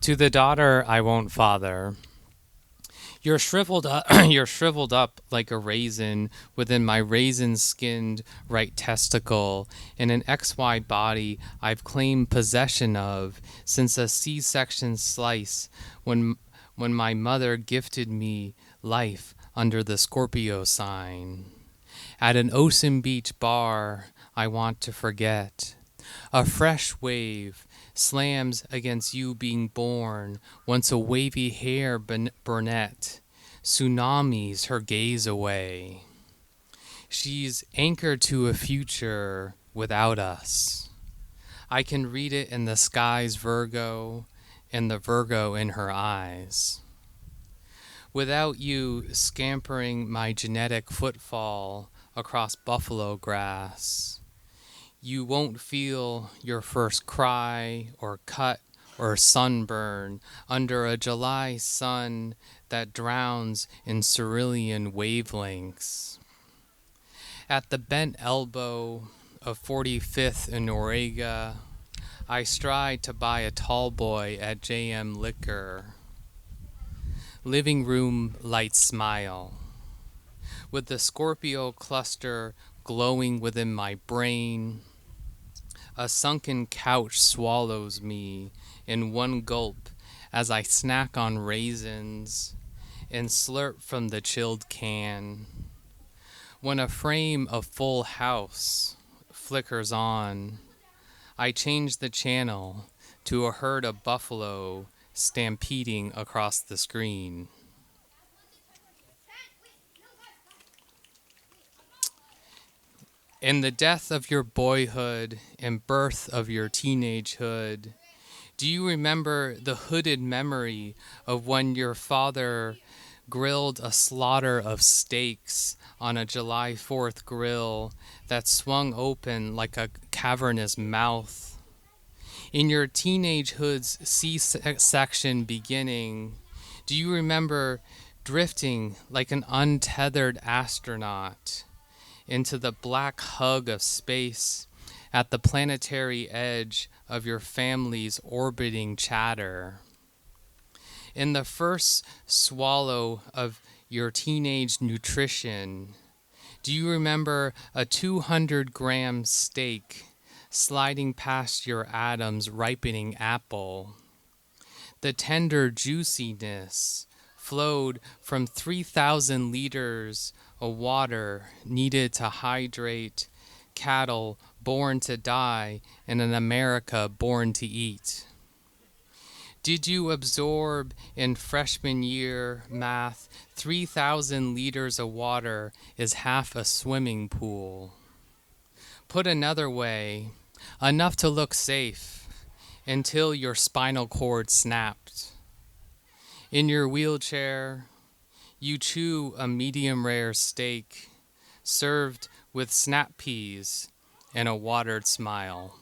To the daughter I won't father. You're shriveled up, you're shriveled up like a raisin within my raisin-skinned right testicle in an XY body I've claimed possession of since a C-section slice when when my mother gifted me life under the Scorpio sign. At an Ocean Beach bar I want to forget. A fresh wave slams against you being born, once a wavy hair brunette, tsunamis her gaze away. She's anchored to a future without us. I can read it in the sky's Virgo and the Virgo in her eyes. Without you scampering my genetic footfall across buffalo grass, you won't feel your first cry or cut or sunburn under a July sun that drowns in cerulean wavelengths. At the bent elbow of 45th and Noriega, I stride to buy a tall boy at JM Liquor. Living room light smile. With the Scorpio cluster glowing within my brain, a sunken couch swallows me in one gulp as I snack on raisins and slurp from the chilled can. When a frame of Full House flickers on, I change the channel to a herd of buffalo stampeding across the screen. In the death of your boyhood and birth of your teenagehood, do you remember the hooded memory of when your father grilled a slaughter of steaks on a July 4th grill that swung open like a cavernous mouth? In your teenagehood's C-section beginning, do you remember drifting like an untethered astronaut into the black hug of space at the planetary edge of your family's orbiting chatter? In the first swallow of your teenage nutrition, do you remember a 200-gram steak sliding past your Adam's ripening apple? The tender juiciness flowed from 3,000 liters of water needed to hydrate cattle born to die in an America born to eat. Did you absorb in freshman year math 3,000 liters of water is half a swimming pool? Put another way, enough to look safe until your spinal cord snapped. In your wheelchair, you chew a medium rare steak served with snap peas and a watered smile.